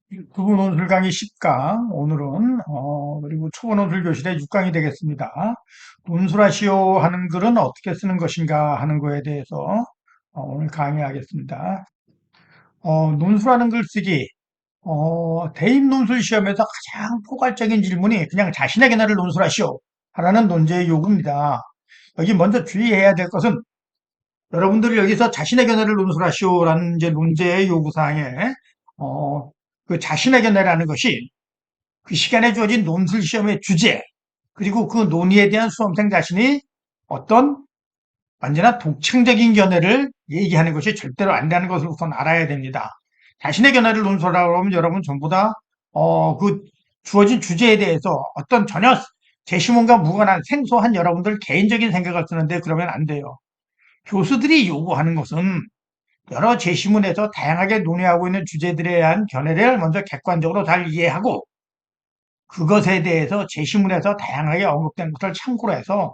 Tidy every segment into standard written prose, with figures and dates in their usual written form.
두부 논술 강의 10강, 오늘은, 그리고 초보 논술 교실의 6강이 되겠습니다. 논술하시오 하는 글은 어떻게 쓰는 것인가 하는 거에 대해서 오늘 강의하겠습니다. 논술하는 글쓰기, 대입 논술 시험에서 가장 포괄적인 질문이 그냥 자신의 견해를 논술하시오 하라는 논제의 요구입니다. 여기 먼저 주의해야 될 것은 여러분들이 여기서 자신의 견해를 논술하시오라는 이제 논제의 요구사항에, 어, 그 자신의 견해라는 것이 그 시간에 주어진 논술 시험의 주제, 그리고 그 논의에 대한 수험생 자신이 어떤 언제나 독창적인 견해를 얘기하는 것이 절대로 안 되는 것을 우선 알아야 됩니다. 자신의 견해를 논술하라고 하면 여러분 전부 다, 그 주어진 주제에 대해서 어떤 전혀 제시문과 무관한 생소한 여러분들 개인적인 생각을 쓰는데 그러면 안 돼요. 교수들이 요구하는 것은 여러 제시문에서 다양하게 논의하고 있는 주제들에 대한 견해를 먼저 객관적으로 잘 이해하고 그것에 대해서 제시문에서 다양하게 언급된 것을 참고로 해서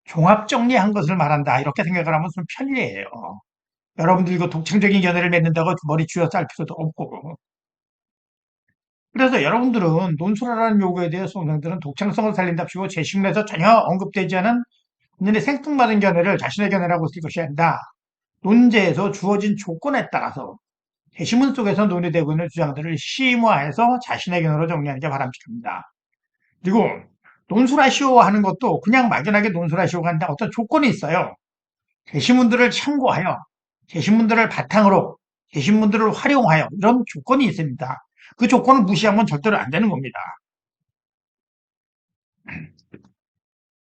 종합 정리한 것을 말한다. 이렇게 생각을 하면 좀 편리해요. 여러분들 이거 독창적인 견해를 맺는다고 머리 쥐어쌀 필요도 없고. 그래서 여러분들은 논술하라는 요구에 대해 수험생들은 독창성을 살린답시고 제시문에서 전혀 언급되지 않은 본인의 생뚱맞은 견해를 자신의 견해라고 쓸 것이 아니다. 논제에서 주어진 조건에 따라서 제시문 속에서 논의되고 있는 주장들을 심화해서 자신의 견해로 정리하는 게 바람직합니다. 그리고 논술하시오 하는 것도 그냥 막연하게 논술하시오가 아니라 어떤 조건이 있어요. 제시문들을 참고하여, 제시문들을 바탕으로, 제시문들을 활용하여 이런 조건이 있습니다. 그 조건을 무시하면 절대로 안 되는 겁니다.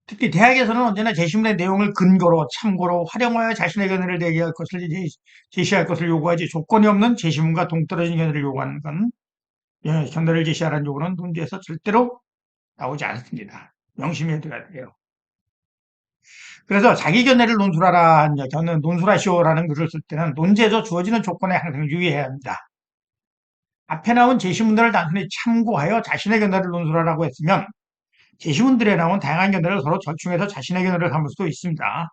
특히 대학에서는 언제나 제시문의 내용을 근거로, 참고로 활용하여 자신의 견해를 제기할 것을 제시할 것을 요구하지 조건이 없는 제시문과 동떨어진 견해를 요구하는 건 견해를 제시하라는 요구는 논제에서 절대로 나오지 않습니다. 명심해야 돼요. 그래서 자기 견해를 논술하라, 논술하시오라는 글을 쓸 때는 논제에서 주어지는 조건에 항상 유의해야 합니다. 앞에 나온 제시문들을 단순히 참고하여 자신의 견해를 논술하라고 했으면 제시문들에 나온 다양한 견해를 서로 절충해서 자신의 견해를 삼을 수도 있습니다.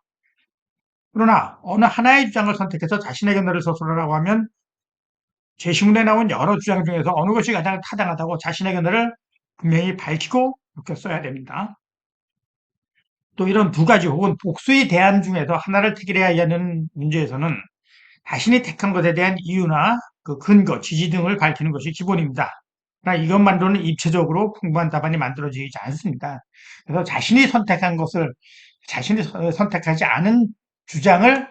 그러나 어느 하나의 주장을 선택해서 자신의 견해를 서술하라고 하면 제시문에 나온 여러 주장 중에서 어느 것이 가장 타당하다고 자신의 견해를 분명히 밝히고 이렇게 써야 됩니다. 또 이런 두 가지 혹은 복수의 대안 중에서 하나를 택일해야 하는 문제에서는 자신이 택한 것에 대한 이유나 그 근거, 지지 등을 밝히는 것이 기본입니다. 그러나 이것만으로는 입체적으로 풍부한 답안이 만들어지지 않습니다. 그래서 자신이 선택한 것을, 자신이 선택하지 않은 주장을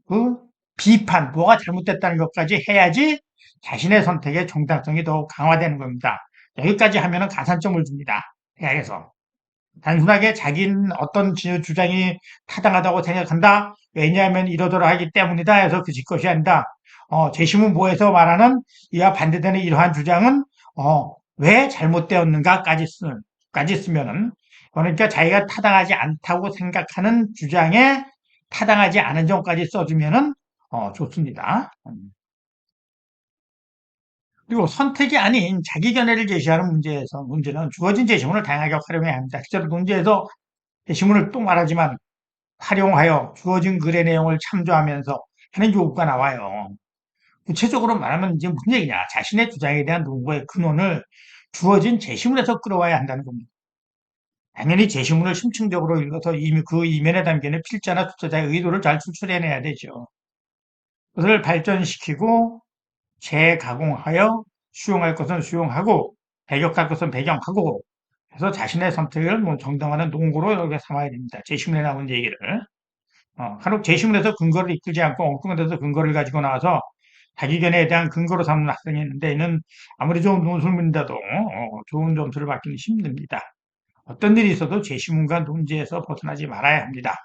그 비판, 뭐가 잘못됐다는 것까지 해야지 자신의 선택의 정당성이 더 강화되는 겁니다. 여기까지 하면은 가산점을 줍니다. 대학에서. 단순하게 자기는 어떤 주장이 타당하다고 생각한다. 왜냐하면 이러저러 하기 때문이다 해서 그 것이 아니다. 제시문보에서 말하는 이와 반대되는 이러한 주장은 왜 잘못되었는가까지 쓰면은 그러니까 자기가 타당하지 않다고 생각하는 주장에 타당하지 않은 점까지 써주면은 좋습니다. 그리고 선택이 아닌 자기 견해를 제시하는 문제는 주어진 제시문을 다양하게 활용해야 합니다. 실제로 논제에서 제시문을 또 말하지만 활용하여 주어진 글의 내용을 참조하면서 하는 요구가 나와요. 구체적으로 말하면 이제 무슨 얘기냐. 자신의 주장에 대한 논거의 근원을 주어진 제시문에서 끌어와야 한다는 겁니다. 당연히 제시문을 심층적으로 읽어서 그 이면에 담겨있는 필자나 투자자의 의도를 잘 추출해내야 되죠. 그것을 발전시키고 재가공하여 수용할 것은 수용하고 배격할 것은 배경하고 해서 자신의 선택을 정당화하는 논거로 이렇게 삼아야 됩니다. 제시문에 나온 얘기를. 간혹 제시문에서 근거를 이끌지 않고 엉뚱한 데서 근거를 가지고 나와서 자기 견해에 대한 근거로 삼는 학생이 있는데 이는 아무리 좋은 논술문인데도 좋은 점수를 받기는 힘듭니다. 어떤 일이 있어도 제시문과 논지에서 벗어나지 말아야 합니다.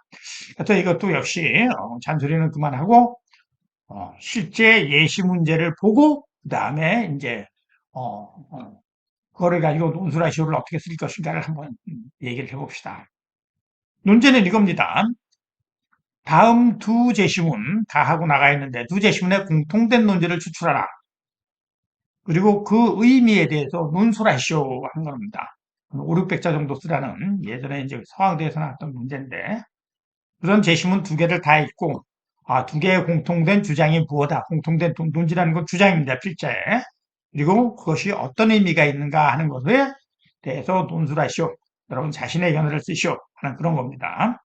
그래서 이것도 역시 잔소리는 그만하고 실제 예시 문제를 보고 그 다음에 이제 어, 그거를 가지고 논술하시오를 어떻게 쓸 것인가를 한번 얘기를 해봅시다. 논제는 이겁니다. 다음 두 제시문 다 하고 나가 있는데 두 제시문의 공통된 논제를 추출하라. 그리고 그 의미에 대해서 논술하시오 하는 겁니다. 5, 600자 정도 쓰라는 예전에 이제 서강대에서 나왔던 문제인데 우선 제시문 두 개를 다 읽고 두 개의 공통된 주장이 무엇이다. 공통된 논지라는 건 주장입니다. 필자에. 그리고 그것이 어떤 의미가 있는가 하는 것에 대해서 논술하시오. 여러분 자신의 견해를 쓰시오. 하는 그런 겁니다.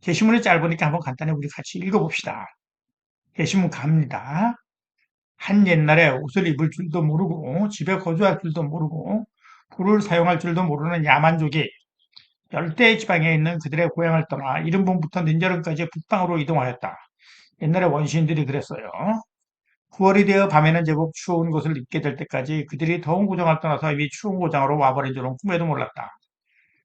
게시문이 짧으니까 한번 간단히 우리 같이 읽어봅시다. 게시문 갑니다. 한 옛날에 옷을 입을 줄도 모르고 집에 거주할 줄도 모르고 불을 사용할 줄도 모르는 야만족이 열대 지방에 있는 그들의 고향을 떠나 이른 봄부터 늦여름까지 북방으로 이동하였다. 옛날에 원시인들이 그랬어요. 9월이 되어 밤에는 제법 추운 곳을 입게 될 때까지 그들이 더운 고장을 떠나서 이미 추운 고장으로 와버린 줄은 꿈에도 몰랐다.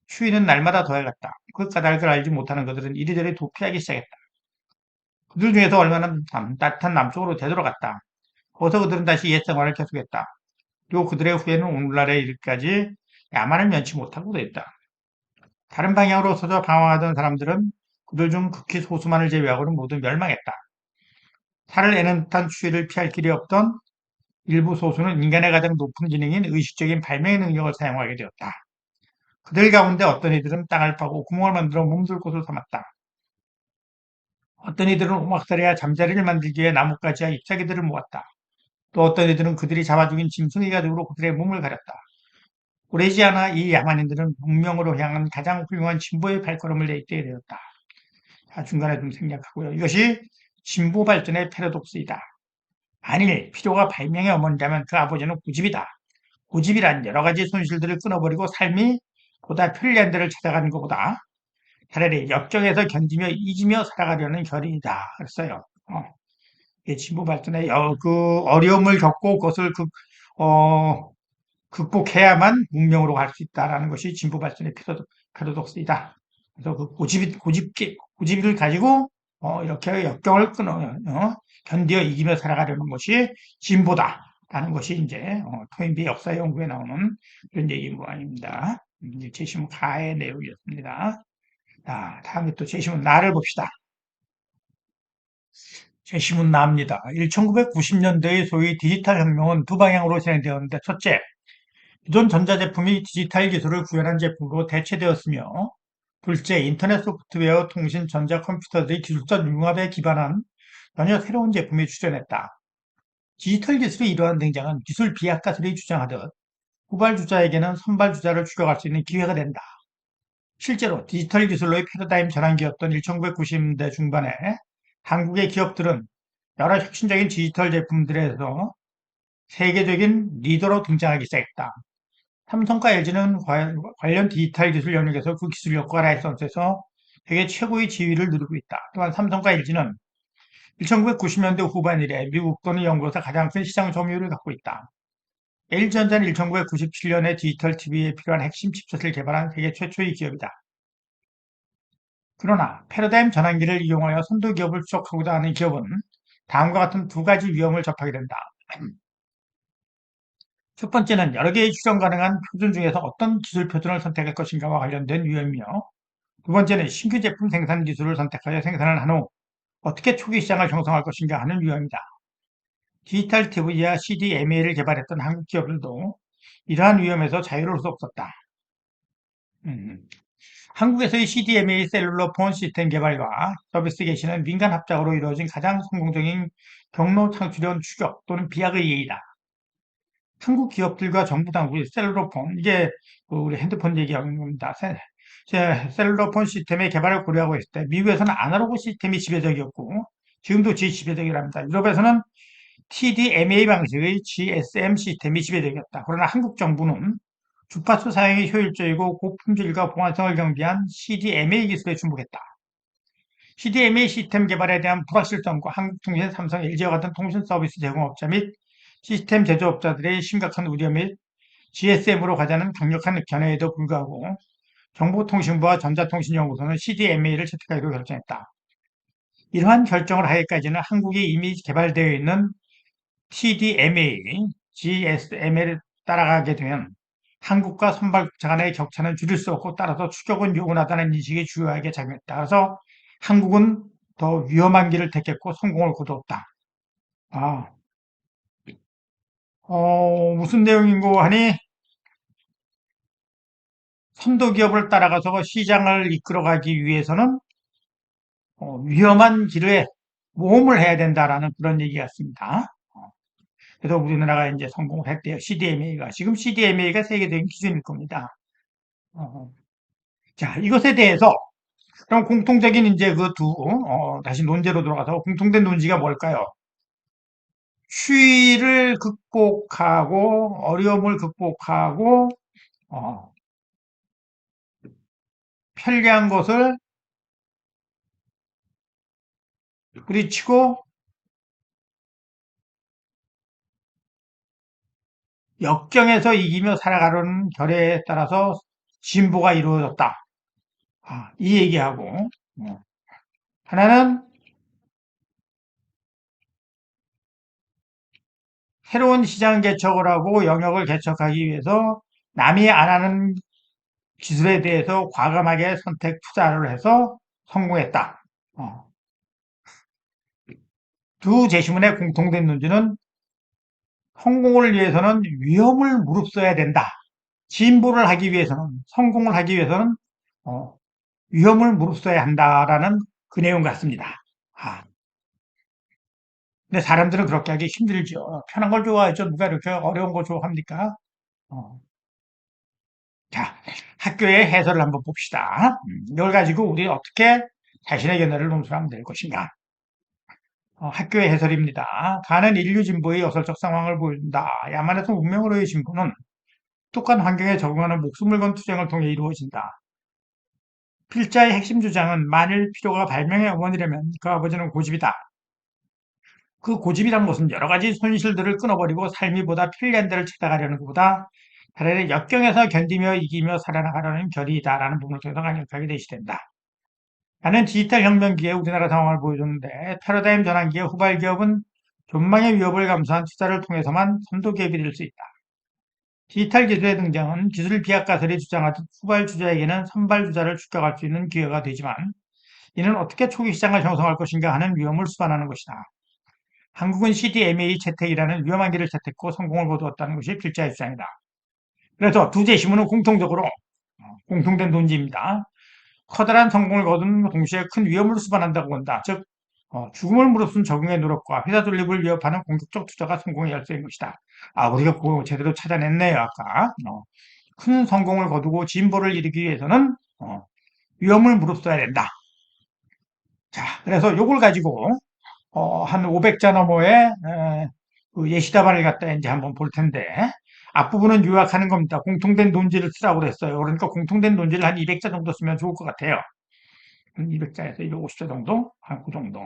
추위는 날마다 더해갔다. 그 까닭을 알지 못하는 그들은 이리저리 도피하기 시작했다. 그들 중에서 얼마나 따뜻한 남쪽으로 되돌아갔다. 거기서 그들은 다시 옛 생활을 계속했다. 그리고 그들의 후예는 오늘날에 이르기까지 야만을 면치 못하고도 있다. 다른 방향으로 서져 방황하던 사람들은 그들 중 극히 소수만을 제외하고는 모두 멸망했다. 살을 애는 듯한 추위를 피할 길이 없던 일부 소수는 인간의 가장 높은 기능인 의식적인 발명의 능력을 사용하게 되었다. 그들 가운데 어떤 이들은 땅을 파고 구멍을 만들어 몸둘 곳을 삼았다. 어떤 이들은 오막살이야 잠자리를 만들기 위해 나뭇가지와 잎사귀들을 모았다. 또 어떤 이들은 그들이 잡아 죽인 짐승의 가죽으로 그들의 몸을 가렸다. 오래지 않아 이 야만인들은 문명으로 향한 가장 훌륭한 진보의 발걸음을 내딛게 되었다. 자, 중간에 좀 생략하고요. 이것이 진보 발전의 패러독스이다. 만일 필요가 발명의 어머니라면 그 아버지는 고집이다. 고집이란 여러 가지 손실들을 끊어버리고 삶이 보다 편리한 데를 찾아가는 것보다 차라리 역경에서 견디며 잊으며 살아가려는 결의이다. 그랬어요. 진보 발전의 그 어려움을 겪고 그것을 어, 극복해야만 문명으로 갈 수 있다라는 것이 진보 발전의 패러독스이다. 그래서 그 고집을 가지고 이렇게 역경을 견디어 이기며 살아가려는 것이 진보다라는 것이 이제 토인비 역사 연구에 나오는 그런 얘기인 거 아닙니다. 이제 제시문 가의 내용이었습니다. 자, 다음에 또 제시문 나를 봅시다. 제시문 나입니다. 1990년대의 소위 디지털 혁명은 두 방향으로 진행되었는데, 첫째, 기존 전자제품이 디지털 기술을 구현한 제품으로 대체되었으며, 둘째, 인터넷 소프트웨어, 통신, 전자 컴퓨터들의 기술적 융합에 기반한 전혀 새로운 제품이 출현했다. 디지털 기술의 이러한 등장은 기술 비약가들이 주장하듯 후발주자에게는 선발주자를 추격할 수 있는 기회가 된다. 실제로 디지털 기술로의 패러다임 전환기였던 1990년대 중반에 한국의 기업들은 여러 혁신적인 디지털 제품들에서 세계적인 리더로 등장하기 시작했다. 삼성과 LG는 관련 디지털 기술 영역에서 그 기술력과 라이선스에서 세계 최고의 지위를 누리고 있다. 또한 삼성과 LG는 1990년대 후반 이래 미국 또는 영국에서 가장 큰 시장 점유율을 갖고 있다. LG전자는 1997년에 디지털 TV에 필요한 핵심 칩셋을 개발한 세계 최초의 기업이다. 그러나 패러다임 전환기를 이용하여 선도 기업을 추적하고자 하는 기업은 다음과 같은 두 가지 위험을 접하게 된다. 첫 번째는 여러 개의 추정 가능한 표준 중에서 어떤 기술 표준을 선택할 것인가와 관련된 위험이며, 두 번째는 신규 제품 생산 기술을 선택하여 생산을 한 후 어떻게 초기 시장을 형성할 것인가 하는 위험이다. 디지털 TV와 CDMA를 개발했던 한국 기업들도 이러한 위험에서 자유로울 수 없었다. 음, 한국에서의 CDMA 셀룰러 폰 시스템 개발과 서비스 개시는 민간 합작으로 이루어진 가장 성공적인 경로 창출형 추격 또는 비약의 예이다. 한국 기업들과 정부 당국이 셀룰러폰, 이게 우리 핸드폰 얘기하는 겁니다. 셀룰러폰 시스템의 개발을 고려하고 있을 때 미국에서는 아날로그 시스템이 지배적이었고 지금도 지배적이랍니다. 유럽에서는 TDMA 방식의 GSM 시스템이 지배적이었다. 그러나 한국 정부는 주파수 사용이 효율적이고 고품질과 보안성을 경비한 CDMA 기술에 주목했다. CDMA 시스템 개발에 대한 불확실성과 한국통신, 삼성, LG와 같은 통신 서비스 제공업자 및 시스템 제조업자들의 심각한 우려 및 GSM으로 가자는 강력한 견해에도 불구하고 정보통신부와 전자통신연구소는 CDMA를 채택하기로 결정했다. 이러한 결정을 하기까지는 한국이 이미 개발되어 있는 TDMA, GSM을 따라가게 되면 한국과 선발자 간의 격차는 줄일 수 없고 따라서 추격은 요원하다는 인식이 주요하게 작용했다. 그래서 한국은 더 위험한 길을 택했고 성공을 거두었다. 아, 무슨 내용인고 하니 선도 기업을 따라가서 시장을 이끌어가기 위해서는 위험한 길에 모험을 해야 된다라는 그런 얘기 같습니다. 그래서 우리나라가 이제 성공을 했대요. CDMA가. 지금 CDMA가 세계적인 기준일 겁니다. 어, 자, 이것에 대해서 그럼 공통적인 이제 그 다시 논제로 들어가서 공통된 논지가 뭘까요? 추위를 극복하고 어려움을 극복하고 어, 편리한 것을 뿌리치고 역경에서 이기며 살아가려는 결의에 따라서 진보가 이루어졌다. 이 얘기하고 하나는 새로운 시장 개척을 하고 영역을 개척하기 위해서 남이 안 하는 기술에 대해서 과감하게 선택 투자를 해서 성공했다. 어, 두 제시문의 공통된 논지는 성공을 위해서는 위험을 무릅써야 된다. 진보를 하기 위해서는, 성공을 하기 위해서는 어, 위험을 무릅써야 한다라는 그 내용 같습니다. 아, 근데 사람들은 그렇게 하기 힘들죠. 편한 걸 좋아하죠. 누가 이렇게 어려운 걸 좋아합니까? 어, 자, 학교의 해설을 한번 봅시다. 이걸 가지고 우리 어떻게 자신의 견해를 논술하면 될 것인가? 학교의 해설입니다. 가는 인류 진보의 역설적 상황을 보여준다. 야만에서 운명으로의 진보는 똑똑한 환경에 적응하는 목숨을 건 투쟁을 통해 이루어진다. 필자의 핵심 주장은 만일 필요가 발명의 어머니라면 그 아버지는 고집이다. 그 고집이란 것은 여러 가지 손실들을 끊어버리고 삶이 보다 편리한 데를 찾아가려는 것보다 차라리 역경에서 견디며 이기며 살아나가려는 결의이다라는 부분을 통해서 강력하게 제시된다. 나는 디지털 혁명기에 우리나라 상황을 보여줬는데 패러다임 전환기의 후발 기업은 존망의 위협을 감수한 투자를 통해서만 선도 기업이 될 수 있다. 디지털 기술의 등장은 기술 비약가설이 주장하듯 후발 주자에게는 선발 주자를 축적할 수 있는 기회가 되지만 이는 어떻게 초기 시장을 형성할 것인가 하는 위험을 수반하는 것이다. 한국은 CDMA 채택이라는 위험한 길을 채택고 성공을 거두었다는 것이 필자의 주장이다. 그래서 두 제시문은 공통적으로 공통된 논지입니다. 커다란 성공을 거둔 동시에 큰 위험을 수반한다고 본다. 즉 죽음을 무릅쓴 적응의 노력과 회사 존립을 위협하는 공격적 투자가 성공의 열쇠인 것이다. 우리가 그거 제대로 찾아냈네요, 아까. 큰 성공을 거두고 진보를 이루기 위해서는 위험을 무릅써야 된다. 자, 그래서 요걸 가지고 한 500자 넘어의 그 예시답안을 갖다 이제 한번 볼 텐데 앞부분은 요약하는 겁니다. 공통된 논지를 쓰라고 그랬어요. 그러니까 공통된 논지를 한 200자 정도 쓰면 좋을 것 같아요. 200자에서 250자 정도? 한 그 정도.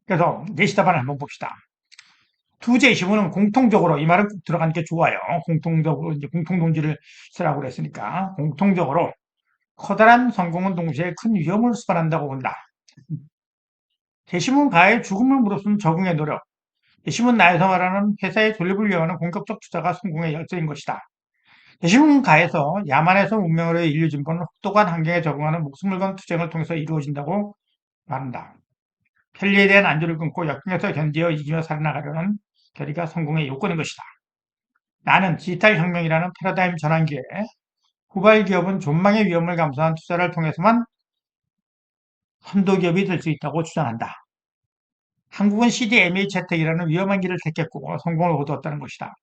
그래서 예시답안을 한번 봅시다. 두 제시문은 공통적으로, 이 말은 꼭 들어가는 게 좋아요. 공통적으로, 이제 공통 논지를 쓰라고 그랬으니까, 공통적으로 커다란 성공은 동시에 큰 위험을 수반한다고 본다. 제시문 가의 죽음을 무릅쓴 적응의 노력. 제시문 나에서 말하는 회사의 존립을 위하는 본격적 투자가 성공의 열쇠인 것이다. 제시문 가에서 야만에서 운명으로의 인류 진보는 혹독한 환경에 적응하는 목숨을 건 투쟁을 통해서 이루어진다고 말한다. 편리에 대한 안주를 끊고 역경에서 견디어 이기며 살아나가려는 결의가 성공의 요건인 것이다. 나는 디지털 혁명이라는 패러다임 전환기에 후발 기업은 존망의 위험을 감수한 투자를 통해서만 선도 기업이 될 수 있다고 주장한다. 한국은 CDMA 채택이라는 위험한 길을 택했고 성공을 거두었다는 것이다.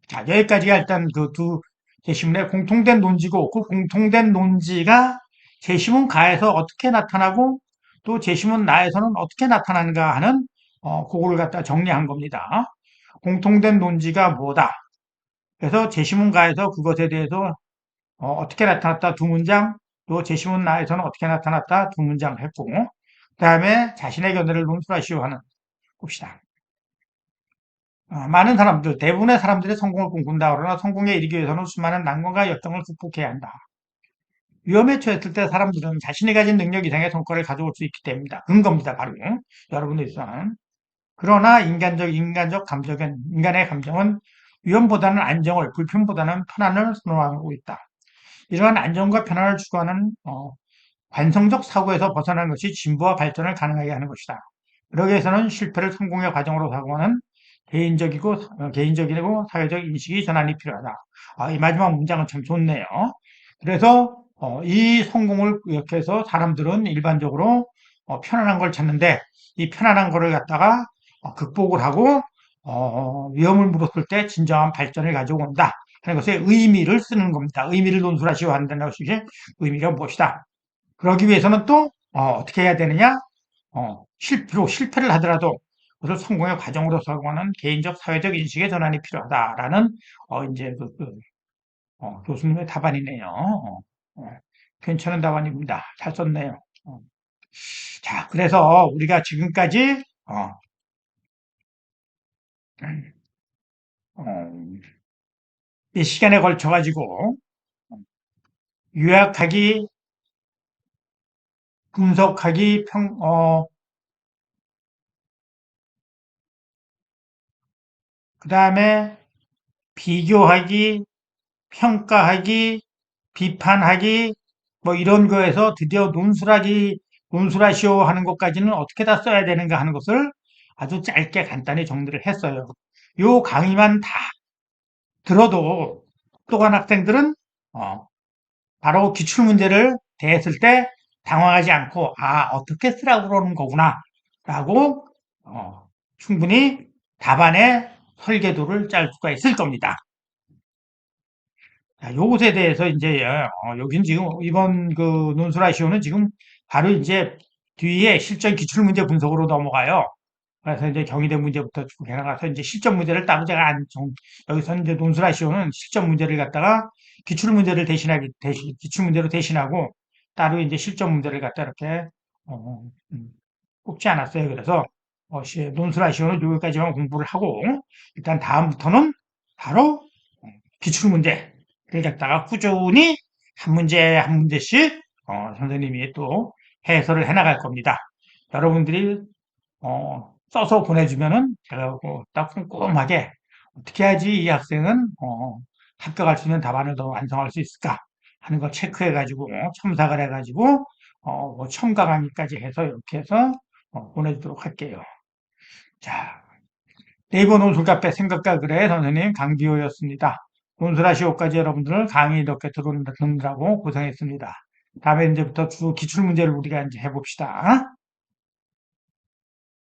자, 여기까지가 일단 그 두 제시문의 공통된 논지고 그 공통된 논지가 제시문 가에서 어떻게 나타나고 또 제시문 나에서는 어떻게 나타나는가 하는 그거를 갖다 정리한 겁니다. 공통된 논지가 뭐다. 그래서 제시문 가에서 그것에 대해서 어떻게 나타났다 두 문장, 또 제시문 나에서는 어떻게 나타났다 두 문장 했고, 그 다음에 자신의 견해를 논술하시오 하는 봅시다. 많은 사람들, 대부분의 사람들이 성공을 꿈꾼다. 그러나 성공에 이르기 위해서는 수많은 난관과 역경을 극복해야 한다. 위험에 처했을 때 사람들은 자신이 가진 능력 이상의 성과를 가져올 수 있기 때문이다. 근거입니다, 바로. 여러분들께서는. 그러나 인간의 감정은 위험보다는 안정을, 불편보다는 편안을 선호하고 있다. 이러한 안정과 편안을 추구하는 관성적 사고에서 벗어나는 것이 진보와 발전을 가능하게 하는 것이다. 그러기 위해서는 실패를 성공의 과정으로 사고하는 개인적이고 사회적 인식이 전환이 필요하다. 이 마지막 문장은 참 좋네요. 그래서 이 성공을 기억해서 사람들은 일반적으로 편안한 걸 찾는데 이 편안한 거를 갖다가 극복을 하고 위험을 물었을 때 진정한 발전을 가져온다 하는 것에 의미를 쓰는 겁니다. 의미를 논술하시오 한다는 것이 의미가 무엇이다. 그러기 위해서는 또 어떻게 해야 되느냐? 실패를 하더라도 그것을 성공의 과정으로 사고하는 개인적 사회적 인식의 전환이 필요하다라는 이제 교수님의 답안이네요. 괜찮은 답안입니다. 잘 썼네요. 자, 그래서 우리가 지금까지 어, 이 시간에 걸쳐 가지고 요약하기, 분석하기, 그다음에 비교하기, 평가하기, 비판하기, 뭐 이런 거에서 드디어 논술하시오 하는 것까지는 어떻게 다 써야 되는가 하는 것을 아주 짧게 간단히 정리를 했어요. 요 강의만 다 들어도 똑똑한 학생들은 어, 바로 기출문제를 대했을 때 당황하지 않고 어떻게 쓰라고 그러는 거구나 라고 충분히 답안의 설계도를 짤 수가 있을 겁니다. 자, 요것에 대해서 이제 여긴 지금 이번 그 논술하시오는 지금 바로 이제 뒤에 실전 기출문제 분석으로 넘어가요. 그래서 이제 경희대 문제부터 쭉 해나가서 이제 실전 문제를 따로 제가 여기서 이제 논술하시오는 실전 문제를 갖다가 기출 문제로 대신하고 따로 이제 실전 문제를 갖다 이렇게 어, 음, 꼽지 않았어요. 그래서 논술하시오는 여기까지만 공부를 하고 일단 다음부터는 바로 기출 문제를 갖다가 꾸준히 한 문제 한 문제씩 선생님이 또 해설을 해나갈 겁니다. 여러분들이 써서 보내주면은 제가 딱 꼼꼼하게 어떻게 해야지 이 학생은 합격할 수 있는 답안을 더 완성할 수 있을까 하는 걸 체크해가지고 첨삭을 해가지고 뭐 첨가 강의까지 해서 이렇게 해서 보내주도록 할게요. 자, 네이버 논술 카페 생각과 그래 선생님 강비호였습니다. 논술하시오까지 여러분들 강의 이렇게 들으느라고 고생했습니다. 다음에 이제부터 주 기출 문제를 우리가 이제 해봅시다.